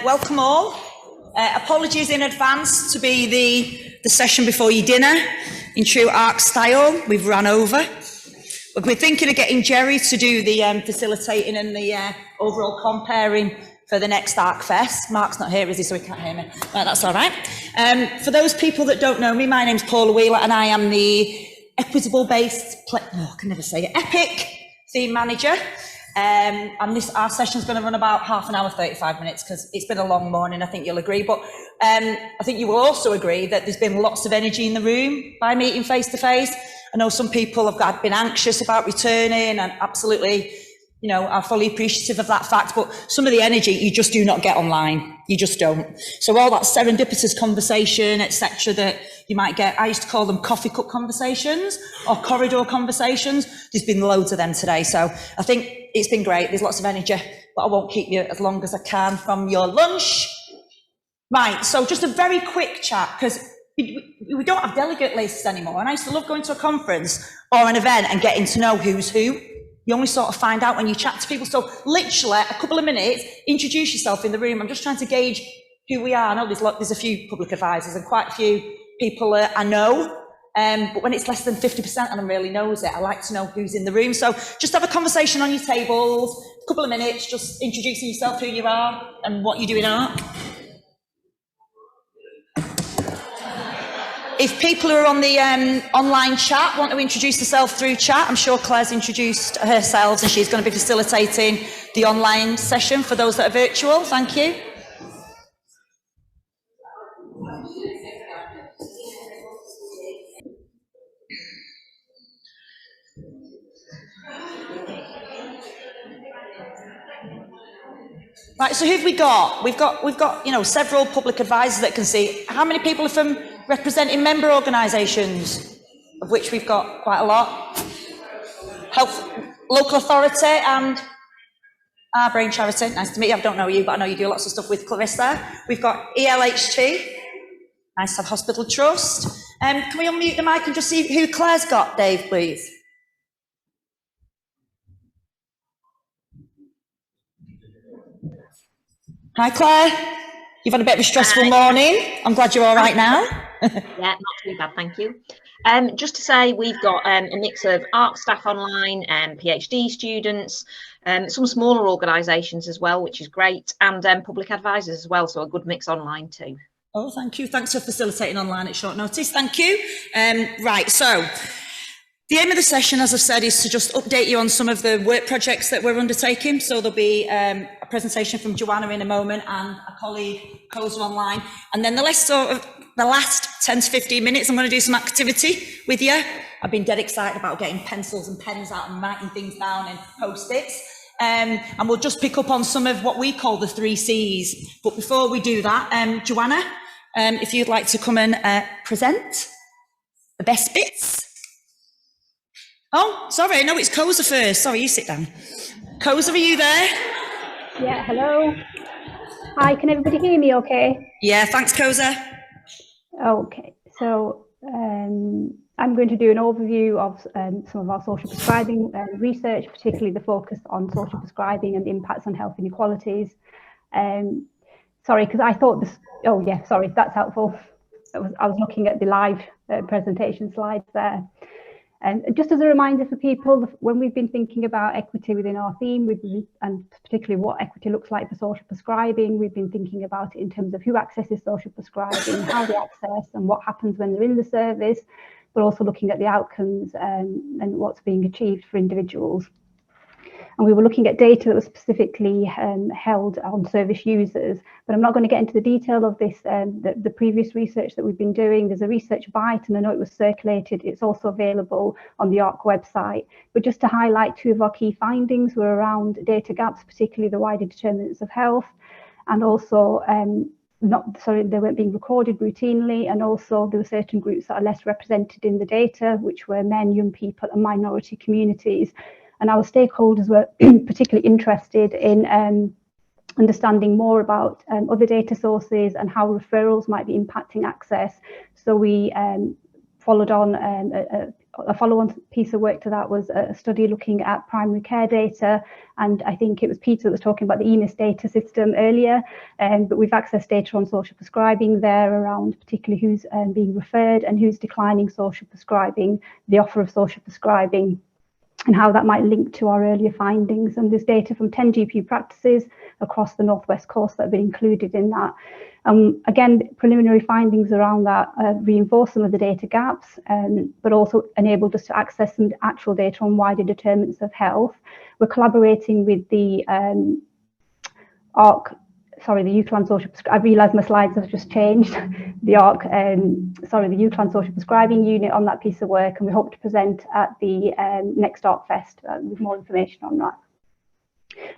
Welcome all. Apologies in advance to be the session before your dinner. In true ARC style, we've run over. We're thinking of getting Jerry to do the facilitating and the overall comparing for the next ARC Fest. Mark's not here, is he, so he can't hear me. That's all right. For those people that don't know me, my name's Paula Wheeler and I am the equitable-based, EPIC theme manager. And our session's going to run about half an hour, 35 minutes, because it's been a long morning, I think you'll agree. But I think you will also agree that there's been lots of energy in the room by meeting face-to-face. I know some people have been anxious about returning and absolutely, you know, are fully appreciative of that fact. But some of the energy you just do not get online. You just don't. So all that serendipitous conversation, etc., that you might get, I used to call them coffee cup conversations or corridor conversations. There's been loads of them today. So I think it's been great. There's lots of energy, but I won't keep you as long as I can from your lunch. Right, so just a very quick chat, because we don't have delegate lists anymore. And I used to love going to a conference or an event and getting to know who's who. You only sort of find out when you chat to people. So literally a couple of minutes, introduce yourself in the room. I'm just trying to gauge who we are. I know there's a few public advisors and quite a few people I know. But when it's less than 50% and them really knows it, I like to know who's in the room. So just have a conversation on your tables, a couple of minutes, just introducing yourself, who you are and what you do in art. If people who are on the online chat want to introduce themselves through chat, I'm sure Claire's introduced herself and she's going to be facilitating the online session for those that are virtual. Thank you. Right, so who've we got? We've got, you know, several public advisors that can see. How many people are from representing member organisations, of which we've got quite a lot? Health, local authority and our brain charity. Nice to meet you. I don't know you, but I know you do lots of stuff with Clarissa. We've got ELHT. Nice to have Hospital Trust. Can we unmute the mic and just see who Claire's got, Dave, please? Hi, Claire. You've had a bit of a stressful morning. I'm glad you're all right now. Yeah, not too bad, thank you. Just to say, we've got a mix of ARC staff online and PhD students, some smaller organisations as well, which is great, and public advisors as well, so a good mix online too. Oh, thank you. Thanks for facilitating online at short notice. Thank you. Right, so the aim of the session, as I've said, is to just update you on some of the work projects that we're undertaking. So there'll be a presentation from Joanna in a moment and a colleague, Koza, online. And then the last 10 to 15 minutes, I'm going to do some activity with you. I've been dead excited about getting pencils and pens out and writing things down and Post-its. And we'll just pick up on some of what we call the 3 C's. But before we do that, Joanna, if you'd like to come and present the best bits. Oh, sorry, no, it's Koza first. Sorry, you sit down. Koza, are you there? Yeah, hello. Hi, can everybody hear me okay? Yeah, thanks, Koza. Okay, so I'm going to do an overview of some of our social prescribing research, particularly the focus on social prescribing and the impacts on health inequalities. Sorry, because I thought this, oh yeah, sorry, that's helpful. I was looking at the live presentation slides there. And just as a reminder for people, when we've been thinking about equity within our theme, and particularly what equity looks like for social prescribing, we've been thinking about it in terms of who accesses social prescribing, how they access and what happens when they're in the service, but also looking at the outcomes and what's being achieved for individuals. And we were looking at data that was specifically held on service users, but I'm not going to get into the detail of this, the previous research that we've been doing. There's a research bite, and I know it was circulated. It's also available on the ARC website. But just to highlight 2 of our key findings were around data gaps, particularly the wider determinants of health, and also they weren't being recorded routinely, and also there were certain groups that are less represented in the data, which were men, young people, and minority communities. And our stakeholders were particularly interested in understanding more about other data sources and how referrals might be impacting access. So we followed on a follow-on piece of work to that was a study looking at primary care data, and I think it was Peter that was talking about the EMIS data system earlier, but we've accessed data on social prescribing there around particularly who's being referred and who's declining social prescribing, the offer of social prescribing, and how that might link to our earlier findings. And there's data from 10 GP practices across the Northwest Coast that have been included in that. Again, preliminary findings around that reinforce some of the data gaps, but also enabled us to access some actual data on wider determinants of health. We're collaborating with the the UCLAN social I realised my slides have just changed. The the UCLAN social prescribing unit on that piece of work, and we hope to present at the next ArcFest with more information on that.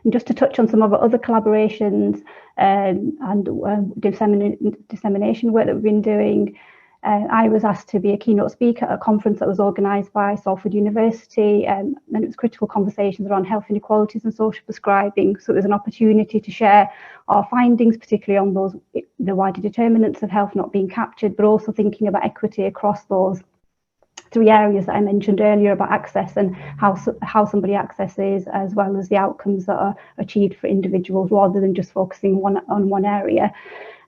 And just to touch on some of our other collaborations and dissemination work that we've been doing, I was asked to be a keynote speaker at a conference that was organised by Salford University, and it was critical conversations around health inequalities and social prescribing. So it was an opportunity to share our findings, particularly on the wider determinants of health not being captured, but also thinking about equity across those 3 areas that I mentioned earlier about access and how somebody accesses, as well as the outcomes that are achieved for individuals, rather than just focusing on one area.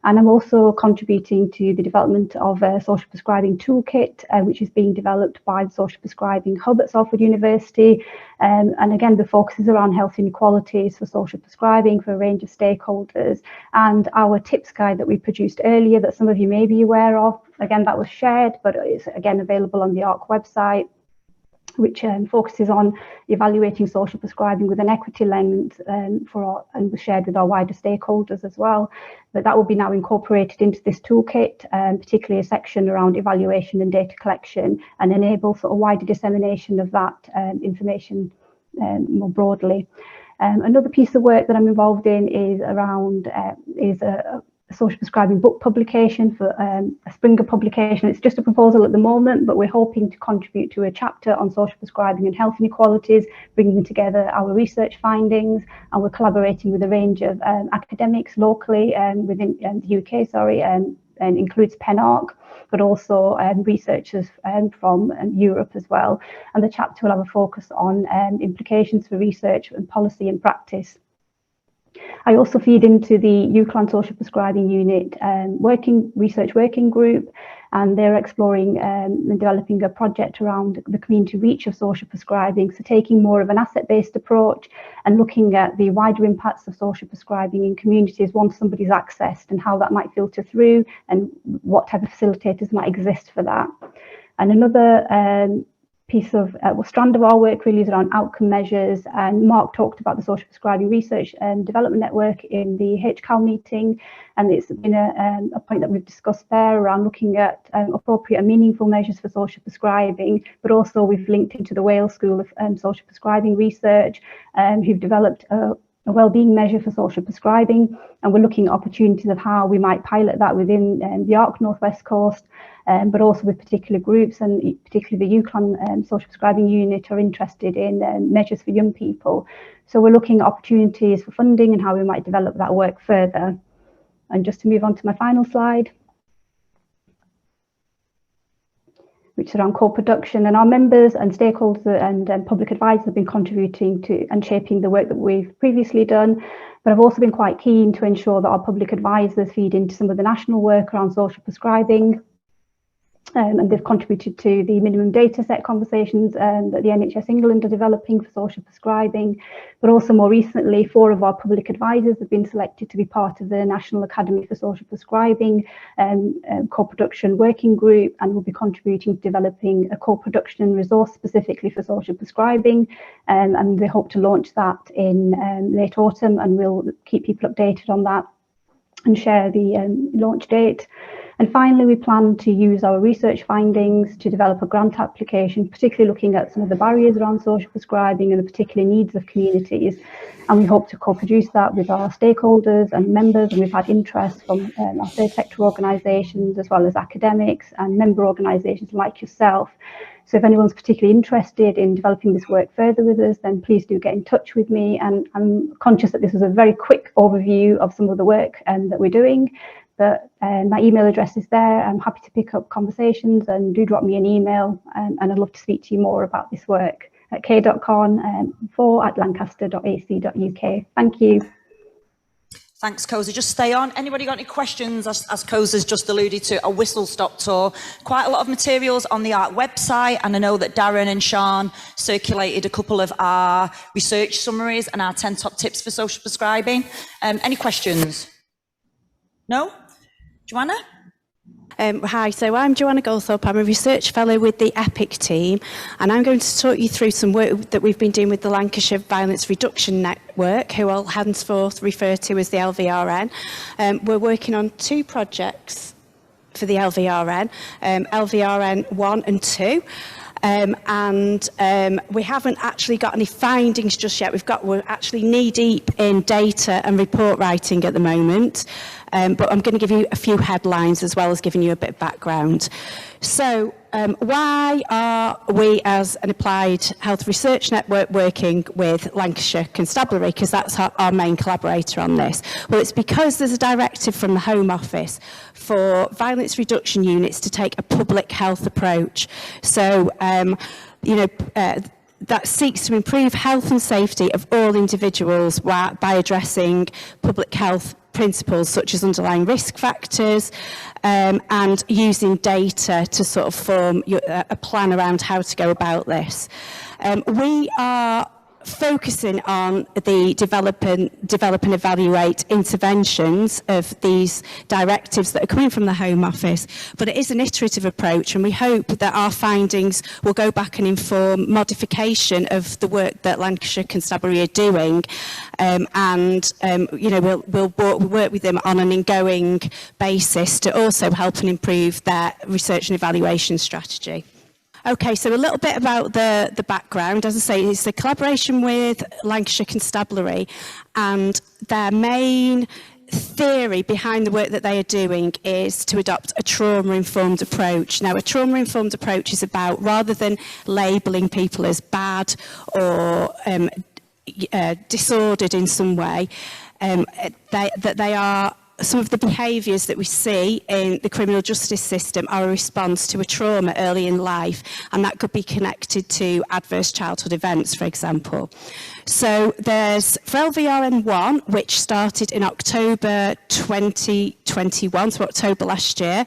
And I'm also contributing to the development of a social prescribing toolkit, which is being developed by the Social Prescribing Hub at Salford University. And again, the focus is around health inequalities for social prescribing for a range of stakeholders. And our tips guide that we produced earlier, that some of you may be aware of, again, that was shared, but it's again available on the ARC website, which focuses on evaluating social prescribing with an equity lens and was shared with our wider stakeholders as well. But that will be now incorporated into this toolkit, particularly a section around evaluation and data collection, and enable sort of wider dissemination of that information more broadly. Another piece of work that I'm involved in is around a social prescribing book publication for a Springer publication. It's just a proposal at the moment, but we're hoping to contribute to a chapter on social prescribing and health inequalities, bringing together our research findings, and we're collaborating with a range of academics locally within the UK, and includes PennArc, but also researchers from Europe as well. And the chapter will have a focus on implications for research and policy and practice. I also feed into the UCLAN Social Prescribing Unit research working group, and they're exploring and developing a project around the community reach of social prescribing, so taking more of an asset-based approach and looking at the wider impacts of social prescribing in communities once somebody's accessed, and how that might filter through and what type of facilitators might exist for that. And another piece of strand of our work really is around outcome measures, and Mark talked about the social prescribing research and development network in the HCAL meeting, and it's been a point that we've discussed there around looking at appropriate and meaningful measures for social prescribing, but also we've linked into the Wales School of Social Prescribing Research, who've developed a wellbeing measure for social prescribing, and we're looking at opportunities of how we might pilot that within the ARC Northwest Coast, but also with particular groups, and particularly the UCLAN social prescribing unit are interested in measures for young people. So we're looking at opportunities for funding and how we might develop that work further. And just to move on to my final slide, which is around co-production, and our members and stakeholders and public advisors have been contributing to and shaping the work that we've previously done. But I've also been quite keen to ensure that our public advisors feed into some of the national work around social prescribing. And they've contributed to the minimum data set conversations that the NHS England are developing for social prescribing. But also more recently, 4 of our public advisors have been selected to be part of the National Academy for Social Prescribing co-production working group, and will be contributing to developing a co-production resource specifically for social prescribing. And they hope to launch that in late autumn, and we'll keep people updated on that and share the launch date. And finally, we plan to use our research findings to develop a grant application, particularly looking at some of the barriers around social prescribing and the particular needs of communities. And we hope to co-produce that with our stakeholders and members, and we've had interest from our third sector organisations, as well as academics and member organisations like yourself. So if anyone's particularly interested in developing this work further with us, then please do get in touch with me. And I'm conscious that this was a very quick overview of some of the work that we're doing, But my email address is there. I'm happy to pick up conversations, and do drop me an email, and I'd love to speak to you more about this work at k.con4@lancaster.ac.uk. Thank you. Thanks, Koza. Just stay on. Anybody got any questions? As Koza's just alluded to, a whistle-stop tour. Quite a lot of materials on the ARC website, and I know that Darren and Sean circulated a couple of our research summaries and our 10 top tips for social prescribing. Any questions? No? Joanna? Hi, so I'm Joanna Goldthorpe. I'm a research fellow with the EPIC team, and I'm going to talk you through some work that we've been doing with the Lancashire Violence Reduction Network, who I'll henceforth refer to as the LVRN. We're working on 2 projects for the LVRN, LVRN 1 and 2. We haven't actually got any findings just yet. We're actually knee deep in data and report writing at the moment. But I'm going to give you a few headlines as well as giving you a bit of background. So why are we as an applied health research network working with Lancashire Constabulary? Because that's our main collaborator on this. Well, it's because there's a directive from the Home Office for violence reduction units to take a public health approach. So, that seeks to improve health and safety of all individuals by addressing public health principles such as underlying risk factors, and using data to sort of form a plan around how to go about this. We are focusing on the develop and evaluate interventions of these directives that are coming from the Home Office, but it is an iterative approach, and we hope that our findings will go back and inform modification of the work that Lancashire Constabulary are doing, we'll work with them on an ongoing basis to also help and improve their research and evaluation strategy. Okay, so a little bit about the background. As I say, it's a collaboration with Lancashire Constabulary, and their main theory behind the work that they are doing is to adopt a trauma-informed approach. Now, a trauma-informed approach is about, rather than labelling people as bad or disordered in some way, that they are some of the behaviours that we see in the criminal justice system are a response to a trauma early in life, and that could be connected to adverse childhood events, for example. So there's, for LVRN 1, which started in October 2021, so October last year,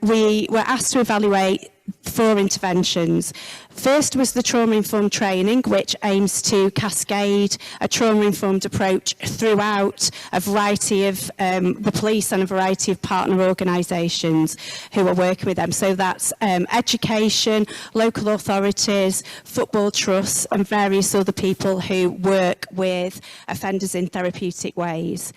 we were asked to evaluate 4 interventions. First was the trauma-informed training, which aims to cascade a trauma-informed approach throughout a variety of the police and a variety of partner organisations who are working with them. So that's education, local authorities, football trusts, and various other people who work with offenders in therapeutic ways.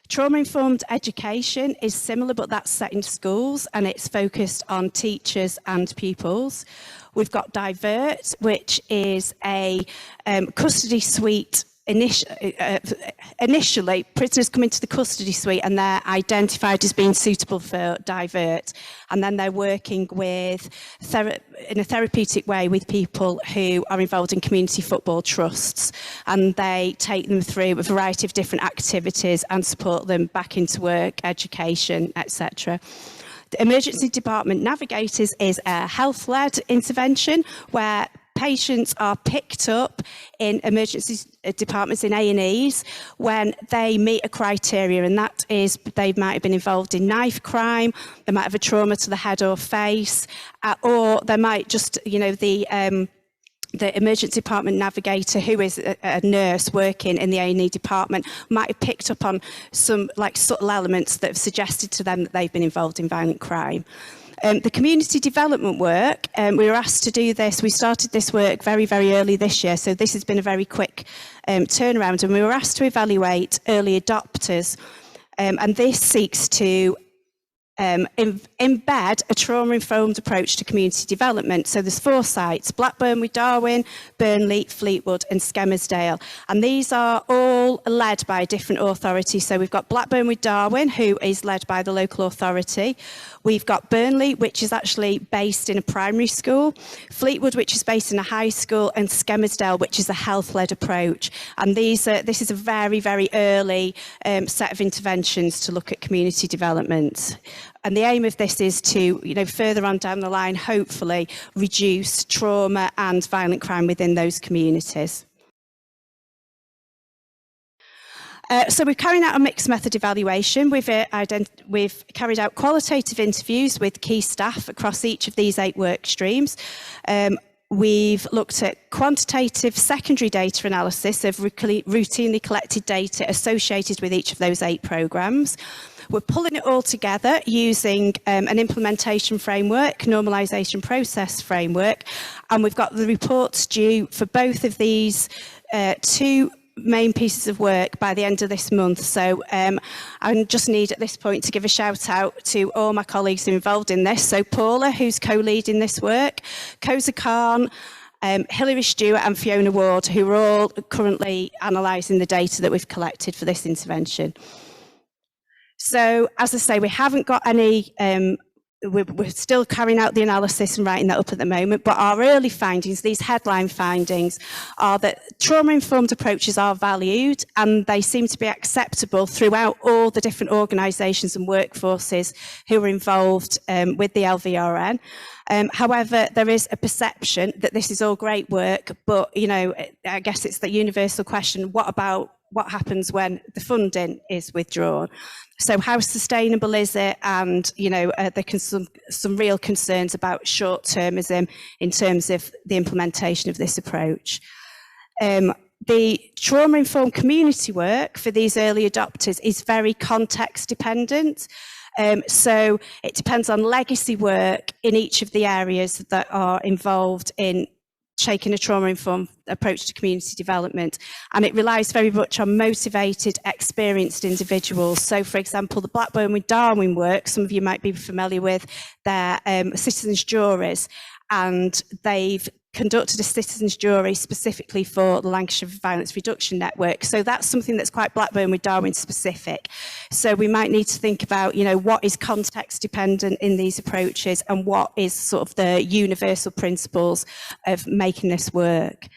Trauma-informed education is similar, but that's set in schools, and it's focused on teachers and pupils. We've got Divert, which is a custody suite. Initially, prisoners come into the custody suite and they're identified as being suitable for Divert, and then they're working with in a therapeutic way with people who are involved in community football trusts, and they take them through a variety of different activities and support them back into work, education, etc. The emergency department navigators is a health-led intervention where patients are picked up in emergency departments in A&Es when they meet a criteria, and that is they might have been involved in knife crime, they might have a trauma to the head or face, or they might just, the emergency department navigator, who is a nurse working in the A&E department, might have picked up on some subtle elements that have suggested to them that they've been involved in violent crime. The community development work, we were asked to do this. We started this work very, very early this year, so this has been a very quick turnaround, and we were asked to evaluate early adopters, and this seeks to embed a trauma-informed approach to community development. So there's 4 sites: Blackburn with Darwin, Burnley, Fleetwood and Skelmersdale. And these are all led by a different authority. So we've got Blackburn with Darwin, who is led by the local authority. We've got Burnley, which is actually based in a primary school, Fleetwood, which is based in a high school, and Skelmersdale, which is a health-led approach. And this is a very, very early set of interventions to look at community development. And the aim of this is to, further on down the line, hopefully reduce trauma and violent crime within those communities. So we've carried out a mixed method evaluation. We've carried out qualitative interviews with key staff across each of these 8 work streams. We've looked at quantitative secondary data analysis of routinely collected data associated with each of those 8 programmes. We're pulling it all together using an implementation framework, normalisation process framework, and we've got the reports due for both of these 2 main pieces of work by the end of this month. So I just need at this point to give a shout out to all my colleagues involved in this. So Paula, who's co-leading this work, Koza Khan, Hilary Stewart and Fiona Ward, who are all currently analysing the data that we've collected for this intervention. So as I say, we haven't got any we're still carrying out the analysis and writing that up at the moment, but our early findings, these headline findings, are that trauma-informed approaches are valued and they seem to be acceptable throughout all the different organisations and workforces who are involved with the LVRN. However, there is a perception that this is all great work, but, I guess it's the universal question, what happens when the funding is withdrawn? So how sustainable is it? And, there can some real concerns about short-termism in terms of the implementation of this approach. The trauma-informed community work for these early adopters is very context dependent. So it depends on legacy work in each of the areas that are involved in taking a trauma-informed approach to community development, and it relies very much on motivated, experienced individuals. So, for example, the Blackburn with Darwin work, some of you might be familiar with their citizens' juries, and they've conducted a citizens' jury specifically for the Lancashire Violence Reduction Network. So that's something that's quite Blackburn with Darwin specific. So we might need to think about, what is context dependent in these approaches and what is sort of the universal principles of making this work.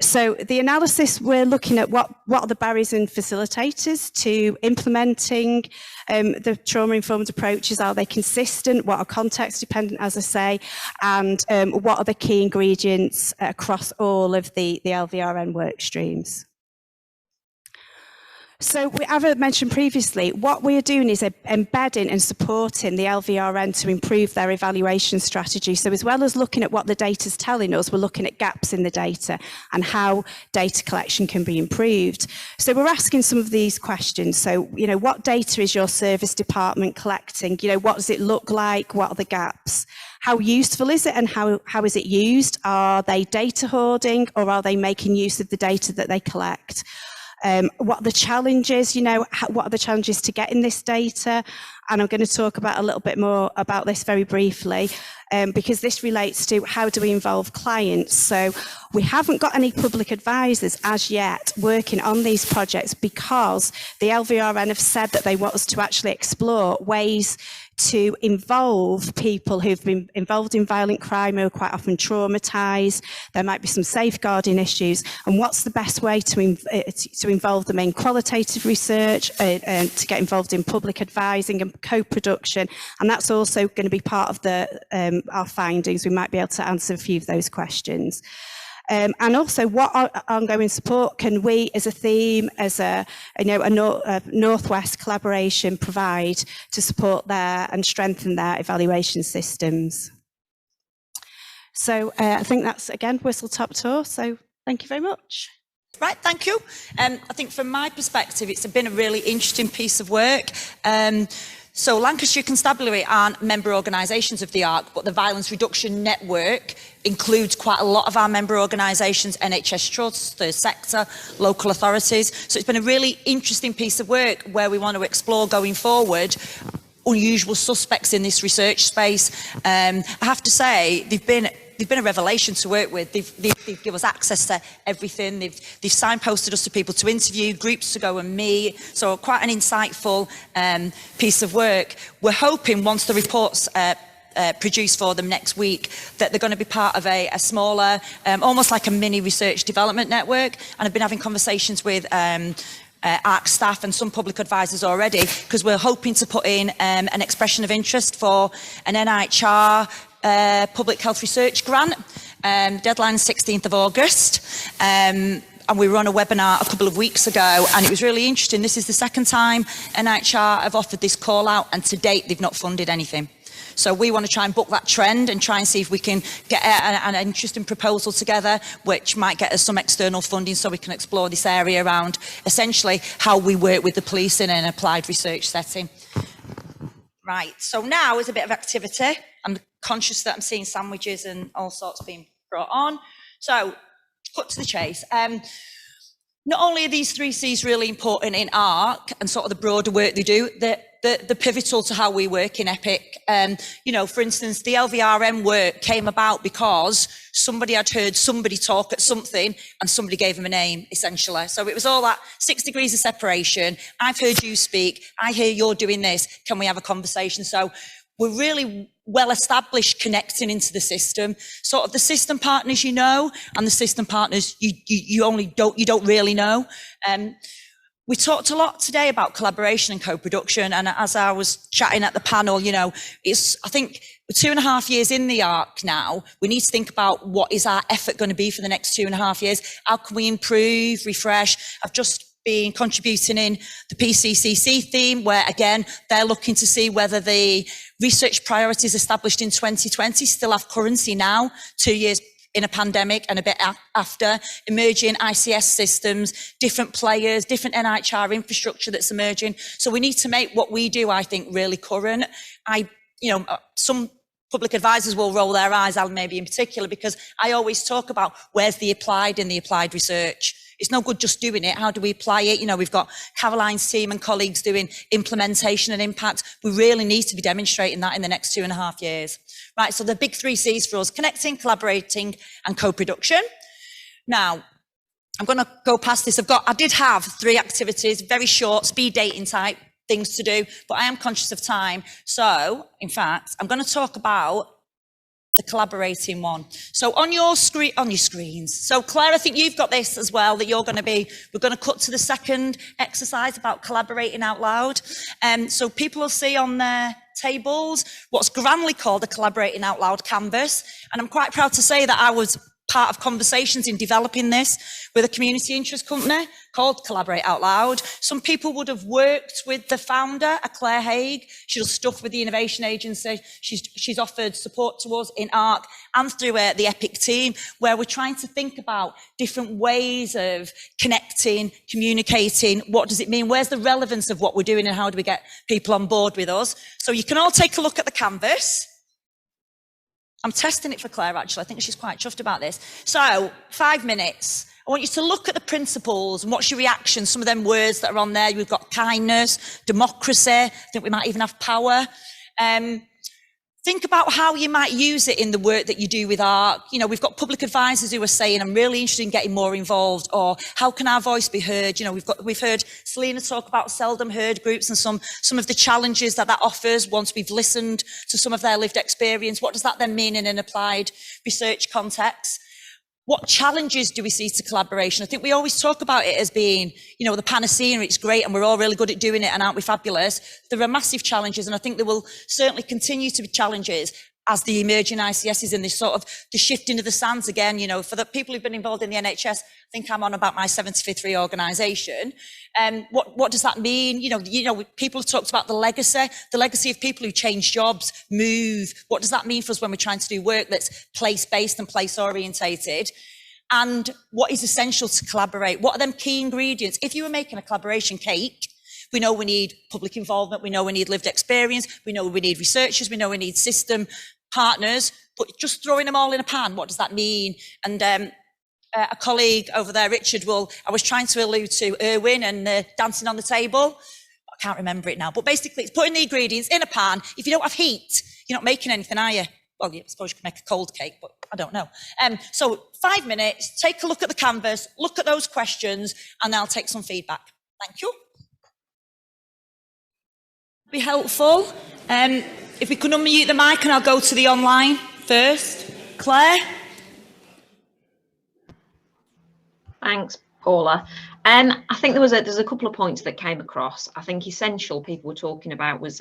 So the analysis, we're looking at what are the barriers and facilitators to implementing the trauma-informed approaches. Are they consistent? What are context dependent, as I say? And what are the key ingredients across all of the LVRN work streams? So, as I mentioned previously, what we are doing is embedding and supporting the LVRN to improve their evaluation strategy. So as well as looking at what the data is telling us, we're looking at gaps in the data and how data collection can be improved. So we're asking some of these questions. So, what data is your service department collecting? What does it look like? What are the gaps? How useful is it and how is it used? Are they data hoarding or are they making use of the data that they collect? What are the challenges, what are the challenges to getting this data? And I'm going to talk about a little bit more about this very briefly, because this relates to how do we involve clients. So we haven't got any public advisors as yet working on these projects because the LVRN have said that they want us to actually explore ways to involve people who've been involved in violent crime who are quite often traumatised. There might be some safeguarding issues, and what's the best way to involve them in qualitative research, and to get involved in public advising and co-production, and that's also going to be part of our findings. We might be able to answer a few of those questions. And also, what ongoing support can we, as a theme, as a Northwest collaboration, provide to support their and strengthen their evaluation systems? So I think that's again whistle-top tour. So thank you very much. Right, thank you. I think from my perspective, it's been a really interesting piece of work. So Lancashire Constabulary aren't member organisations of the ARC, but the Violence Reduction Network includes quite a lot of our member organisations, NHS trusts, third sector, local authorities. So it's been a really interesting piece of work where we want to explore going forward unusual suspects in this research space. I have to say, they've been a revelation to work with. They've given us access to everything. They've signposted us to people to interview, groups to go and meet. So quite an insightful piece of work. We're hoping once the reports produced for them next week that they're going to be part of a smaller, almost like a mini research development network. And I've been having conversations with ARC staff and some public advisors already, because we're hoping to put in an expression of interest for an NIHR public health research grant. Deadline 16th of August. And we were on a webinar a couple of weeks ago, and it was really interesting. This is the second time NIHR have offered this call out, and to date they've not funded anything. So we want to try and book that trend and try and see if we can get an interesting proposal together, which might get us some external funding so we can explore this area around essentially how we work with the police in an applied research setting. Right, so now is a bit of activity. I'm conscious that I'm seeing sandwiches and all sorts being brought on. So, cut to the chase. Not only are these 3 C's really important in ARC and sort of the broader work they do, they're pivotal to how we work in EPIC. You know, for instance, the LVRN work came about because somebody had heard somebody talk at something and somebody gave them a name, essentially. So it was all that 6 degrees of separation. I've heard you speak. I hear you're doing this. Can we have a conversation? So we're really well established connecting into the system. Sort of the system partners you know, and the system partners you don't really know. We talked a lot today about collaboration and co-production, and as I was chatting at the panel, you know, I think we're 2.5 years in the ARC now. We need to think about what is our effort going to be for the next 2.5 years. How can we improve, refresh? I've just been contributing in the PCCC theme, where again, they're looking to see whether the research priorities established in 2020 still have currency now, 2 years in a pandemic and a bit after, emerging ICS systems, different players, different NIHR infrastructure that's emerging. So we need to make what we do, I think, really current. You know, some public advisors will roll their eyes, Alan maybe in particular, because I always talk about where's the applied in the applied research. It's no good just doing it. How do we apply it? You know, we've got Caroline's team and colleagues doing implementation and impact. We really need to be demonstrating that in the next 2.5 years. Right, so the big 3 C's for us: connecting, collaborating, and co-production. Now, I'm going to go past this. I did have 3 activities, very short, speed dating type things to do, but I am conscious of time. So, in fact, I'm going to talk about the collaborating one. So on your screens. So Claire, I think you've got this as well, that we're going to cut to the second exercise about collaborating out loud. So people will see on their tables what's grandly called a collaborating out loud canvas. And I'm quite proud to say that I was part of conversations in developing this with a community interest company called Collaborate Out Loud. Some people would have worked with the founder, Claire Haig. She does stuff with the Innovation Agency. She's offered support to us in ARC and through the EPIC team, where we're trying to think about different ways of connecting, communicating. What does it mean? Where's the relevance of what we're doing, and how do we get people on board with us? So you can all take a look at the canvas. I'm testing it for Claire, actually. I think she's quite chuffed about this. So, 5 minutes. I want you to look at the principles and what's your reaction. Some of them words that are on there. We've got kindness, democracy. I think we might even have power. Think about how you might use it in the work that you do with ARC. You know, we've got public advisors who are saying, I'm really interested in getting more involved, or how can our voice be heard? You know, we've heard Selena talk about seldom heard groups and some of the challenges that offers once we've listened to some of their lived experience. What does that then mean in an applied research context? What challenges do we see to collaboration? I think we always talk about it as being, you know, the panacea, it's great and we're all really good at doing it and aren't we fabulous? There are massive challenges, and I think there will certainly continue to be challenges as the emerging ICSs and this sort of the shift into the sands again. You know, for the people who've been involved in the NHS, I think I'm on about my 75th reorganisation. What does that mean? You know, people have talked about the legacy of people who change jobs, move. What does that mean for us when we're trying to do work that's place-based and place-orientated? And what is essential to collaborate? What are them key ingredients? If you were making a collaboration cake, we know we need public involvement, we know we need lived experience, we know we need researchers, we know we need system partners, but just throwing them all in a pan, what does that mean? And a colleague over there, Richard, I was trying to allude to Irwin and dancing on the table. can't remember it now, but basically it's putting the ingredients in a pan. If you don't have heat, you're not making anything, are you? Well, I suppose you could make a cold cake, but I don't know. So 5 minutes, take a look at the canvas, look at those questions, and I'll take some feedback. Thank you. Be helpful. If we could unmute the mic, and I'll go to the online first. Claire? Thanks, Paula. I think there's a couple of points that came across. I think essential people were talking about was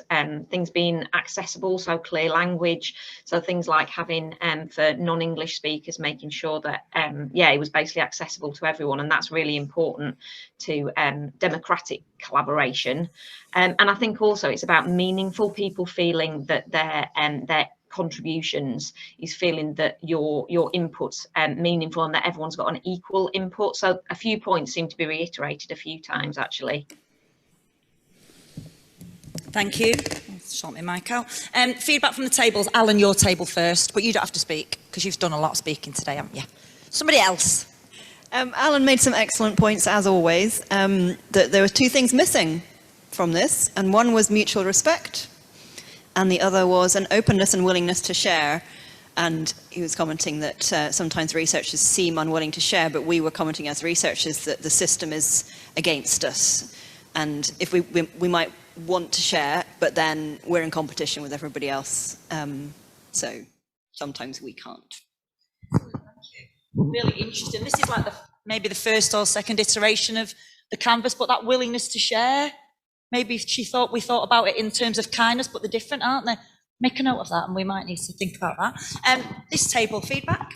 things being accessible, so clear language. So things like having for non-English speakers, making sure that it was basically accessible to everyone, and that's really important to democratic collaboration. And I think also it's about meaningful people feeling that their contributions is feeling that your input's meaningful and that everyone's got an equal input. So a few points seem to be reiterated a few times actually. Thank you. I'll sort my mic out. Feedback from the tables. Alan, your table first, but you don't have to speak because you've done a lot of speaking today, haven't you? Somebody else. Alan made some excellent points, as always, that there were two things missing from this, and one was mutual respect, and the other was an openness and willingness to share. And he was commenting that sometimes researchers seem unwilling to share, but we were commenting as researchers that the system is against us. And if we might want to share, but then we're in competition with everybody else. So sometimes we can't. Really interesting. This is like maybe the first or second iteration of the canvas, but that willingness to share. Maybe we thought about it in terms of kindness, but they're different, aren't they? Make a note of that, and we might need to think about that. This table feedback.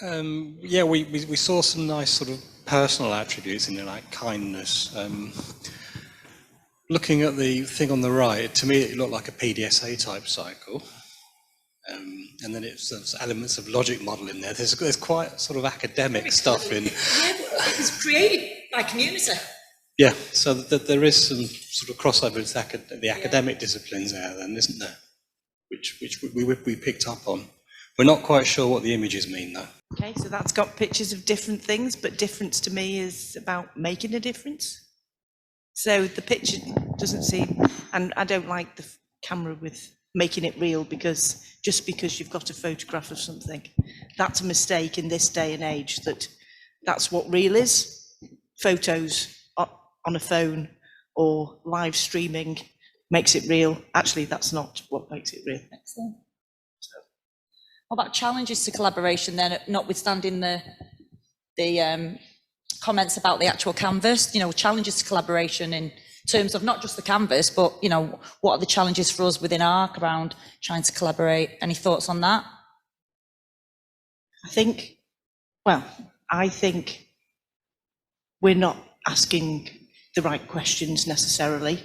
Yeah, we saw some nice sort of personal attributes in there, like kindness. Looking at the thing on the right, to me it looked like a PDSA type cycle. And then there's elements of logic model in there. There's quite sort of academic stuff in. Yeah, but it was created by community. Yeah, so there is some sort of crossover with the academic disciplines there, then, isn't there? Which we picked up on. We're not quite sure what the images mean, though. Okay, so that's got pictures of different things, but difference to me is about making a difference. So the picture doesn't seem, and I don't like the camera with making it real, because just because you've got a photograph of something, that's a mistake in this day and age, that's what real is. Photos on a phone or live streaming makes it real. Actually, that's not what makes it real. Excellent. What about challenges to collaboration then, notwithstanding the comments about the actual canvas? You know, challenges to collaboration in terms of not just the canvas, but, you know, what are the challenges for us within ARC around trying to collaborate? Any thoughts on that? I think we're not asking the right questions necessarily.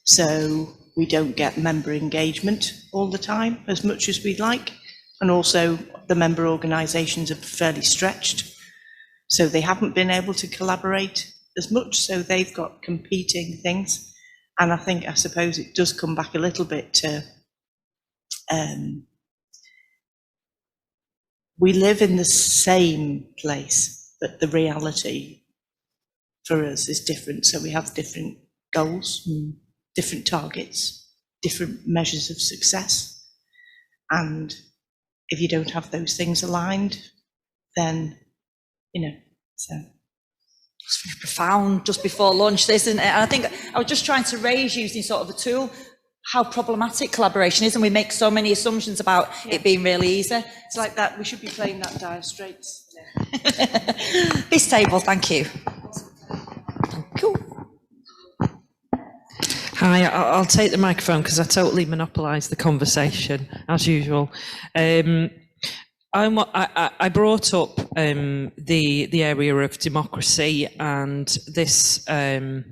So we don't get member engagement all the time as much as we'd like. And also the member organisations are fairly stretched. So they haven't been able to collaborate as much. So they've got competing things. And I suppose it does come back a little bit to, we live in the same place, but the reality for us is different. So we have different goals, different targets, different measures of success. And if you don't have those things aligned, then, you know, so. It's very profound just before lunch, this, isn't it? And I think I was just trying to raise, using sort of a tool, how problematic collaboration is, and we make so many assumptions about it being really easy. It's like that, we should be playing that Dire Straits. This table, thank you. Cool. Hi, I'll take the microphone because I totally monopolised the conversation, as usual. I brought up the area of democracy, and this there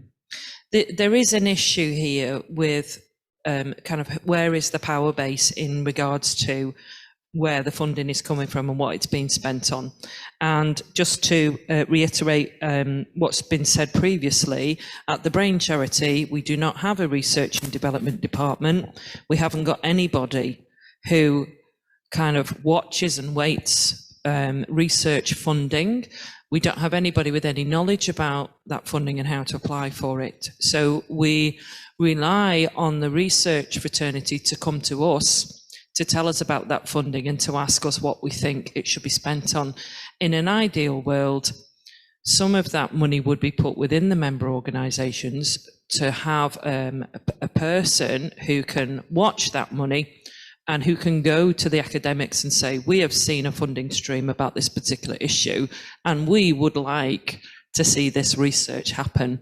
is an issue here with kind of where is the power base in regards to where the funding is coming from and what it's being spent on. And just to reiterate what's been said previously, at the Brain Charity, we do not have a research and development department. We haven't got anybody who kind of watches and waits research funding. we don't have anybody with any knowledge about that funding and how to apply for it. So we rely on the research fraternity to come to us to tell us about that funding and to ask us what we think it should be spent on. In an ideal world, some of that money would be put within the member organisations to have a person who can watch that money and who can go to the academics and say, we have seen a funding stream about this particular issue, and we would like to see this research happen.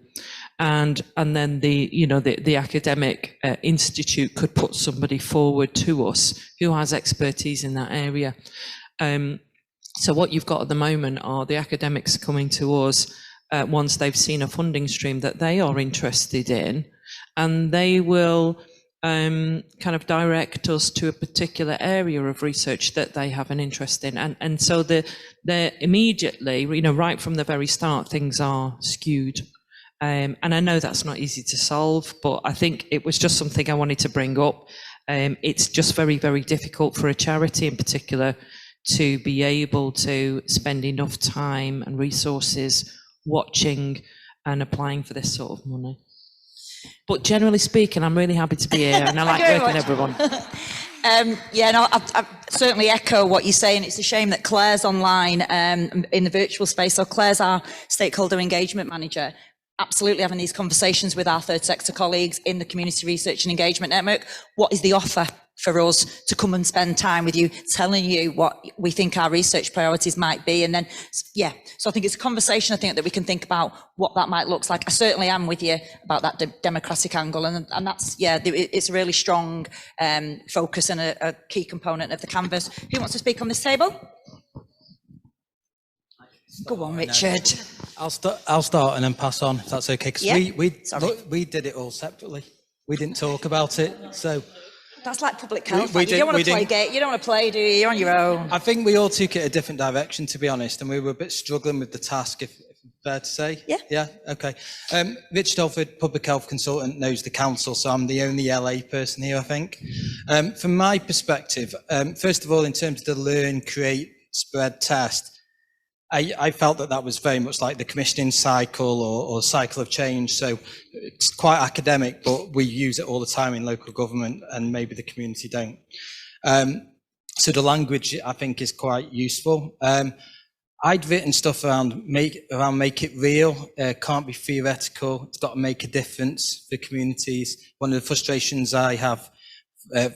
And then the academic institute could put somebody forward to us who has expertise in that area. So what you've got at the moment are the academics coming to us once they've seen a funding stream that they are interested in, and they will kind of direct us to a particular area of research that they have an interest in. And so they're immediately, right from the very start, things are skewed. And I know that's not easy to solve, but I think it was just something I wanted to bring up. It's just very, very difficult for a charity in particular to be able to spend enough time and resources watching and applying for this sort of money. But generally speaking, I'm really happy to be here, and I like working with everyone. I certainly echo what you're saying. It's a shame that Claire's online in the virtual space. So Claire's our stakeholder engagement manager, absolutely having these conversations with our third sector colleagues in the community research and engagement network. What is the offer for us to come and spend time with you, telling you what we think our research priorities might be? And then, so I think it's a conversation, I think, that we can think about what that might look like. I certainly am with you about that democratic angle, and that's, it's a really strong focus and a key component of the canvas. Who wants to speak on this table? Go on, Richard. I'll start and then pass on, if that's okay, because we did it all separately. We didn't talk about it, so... That's like public health. You don't want to play game. You don't want to play, do you? You're on your own. I think we all took it a different direction, to be honest, and we were a bit struggling with the task, if fair to say. Yeah. Yeah. Okay. Richard Alford, public health consultant, knows the council, so I'm the only LA person here, I think. From my perspective, first of all, in terms of the learn, create, spread test, I felt that was very much like the commissioning cycle or cycle of change. So it's quite academic, but we use it all the time in local government, and maybe the community don't. So the language, I think, is quite useful. I'd written stuff around make it real. Can't be theoretical. It's got to make a difference for communities. One of the frustrations I have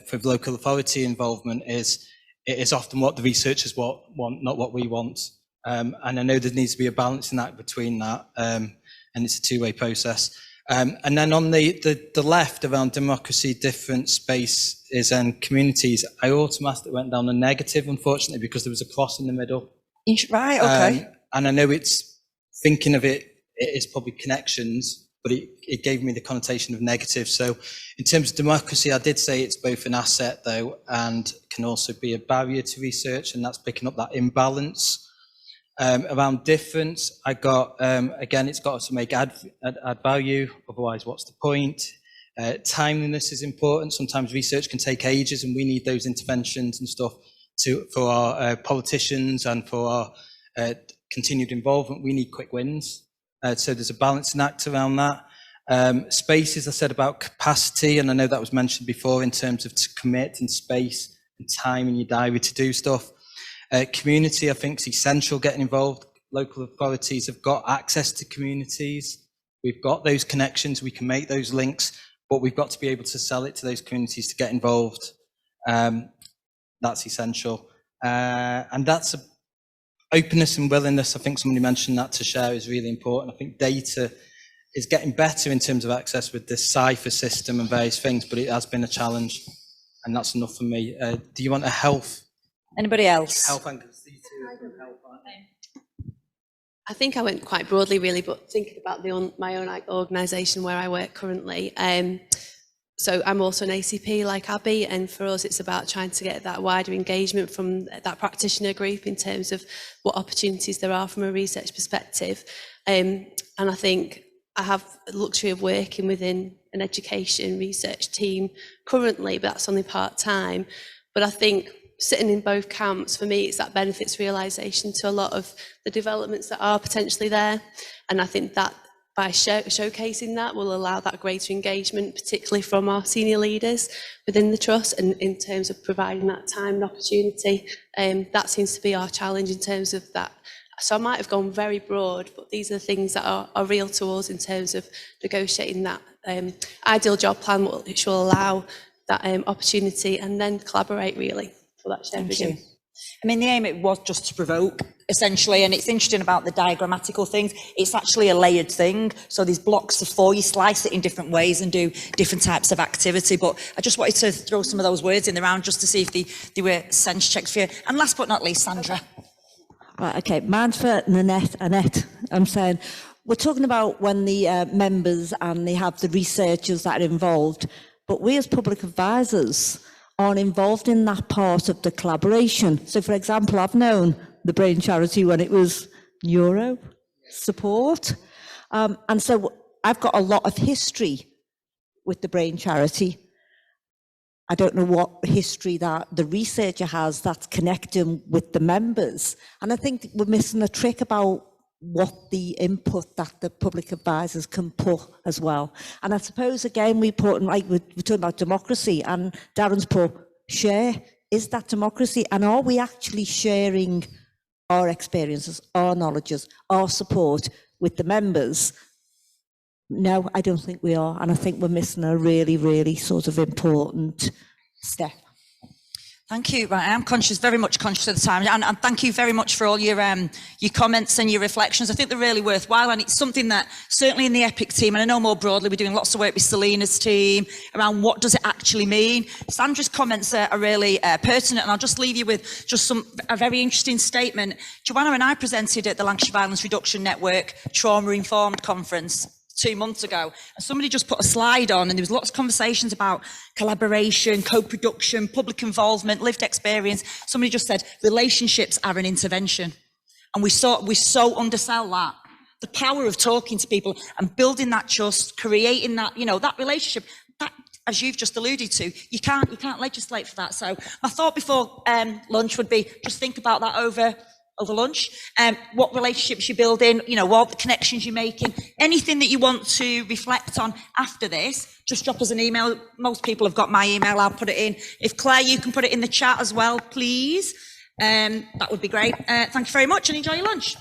for local authority involvement is it is often what the researchers want, not what we want. And I know there needs to be a balancing act between that, and it's a two-way process. And then on the left, around democracy, different spaces and communities, I automatically went down a negative, unfortunately, because there was a cross in the middle. Right, okay. And I know it's, thinking of it is probably connections, but it gave me the connotation of negative. So in terms of democracy, I did say it's both an asset, though, and can also be a barrier to research, and that's picking up that imbalance. Around difference, I got, again, it's got to make add value, otherwise what's the point? Timeliness is important. Sometimes research can take ages, and we need those interventions and stuff for our politicians and for our continued involvement. We need quick wins. So there's a balancing act around that. Spaces, I said about capacity, and I know that was mentioned before in terms of to commit and space and time in your diary to do stuff. Community, I think, is essential, getting involved. Local authorities have got access to communities. We've got those connections, we can make those links, but we've got to be able to sell it to those communities to get involved. That's essential. And that's openness and willingness. I think somebody mentioned that to share is really important. I think data is getting better in terms of access with this Cypher system and various things, but it has been a challenge, and that's enough for me. Do you want a health? Anybody else? Health and I think I went quite broadly, really, but thinking about my own organisation where I work currently. So I'm also an ACP like Abby, and for us it's about trying to get that wider engagement from that practitioner group in terms of what opportunities there are from a research perspective. And I think I have the luxury of working within an education research team currently, but that's only part-time. But I think sitting in both camps, for me, it's that benefits realisation to a lot of the developments that are potentially there. And I think that by showcasing that will allow that greater engagement, particularly from our senior leaders within the trust, and in terms of providing that time and opportunity. That seems to be our challenge in terms of that. So I might have gone very broad, but these are the things that are real to us in terms of negotiating that ideal job plan, which will allow that opportunity, and then collaborate really for that shared vision. I mean, the aim, it was just to provoke, essentially, and it's interesting about the diagrammatical things. It's actually a layered thing. So there's blocks of 4, you slice it in different ways and do different types of activity. But I just wanted to throw some of those words in the round just to see if they were sense checked for you. And last but not least, Sandra. Right, okay, mine's for Annette. I'm saying, we're talking about when the members and they have the researchers that are involved, but we as public advisors aren't involved in that part of the collaboration. So, for example, I've known the Brain Charity when it was neuro support. And so I've got a lot of history with the Brain Charity. I don't know what history that the researcher has that's connecting with the members. And I think we're missing a trick about what the input that the public advisors can put as well. And I suppose, again, we're talking about democracy, and Darren's put share. Is that democracy? And are we actually sharing our experiences, our knowledges, our support with the members? No, I don't think we are. And I think we're missing a really, really sort of important step. Thank you. Right, I am very much conscious of the time, and thank you very much for all your comments and your reflections. I think they're really worthwhile, and it's something that certainly in the EPIC team, and I know more broadly, we're doing lots of work with Selina's team around what does it actually mean. Sandra's comments are really pertinent, and I'll just leave you with just a very interesting statement. Joanna and I presented at the Lancashire Violence Reduction Network Trauma Informed Conference 2 months ago, and somebody just put a slide on, and there was lots of conversations about collaboration, co-production, public involvement, lived experience. Somebody just said relationships are an intervention, and we so undersell that. The power of talking to people and building that trust, creating that, that relationship, that, as you've just alluded to, you can't legislate for that. So my thought before lunch would be just think about that over lunch, what relationships you're building, what the connections you're making, anything that you want to reflect on after this, just drop us an email. Most people have got my email, I'll put it in. If Claire, you can put it in the chat as well, please. That would be great. Thank you very much, and enjoy your lunch.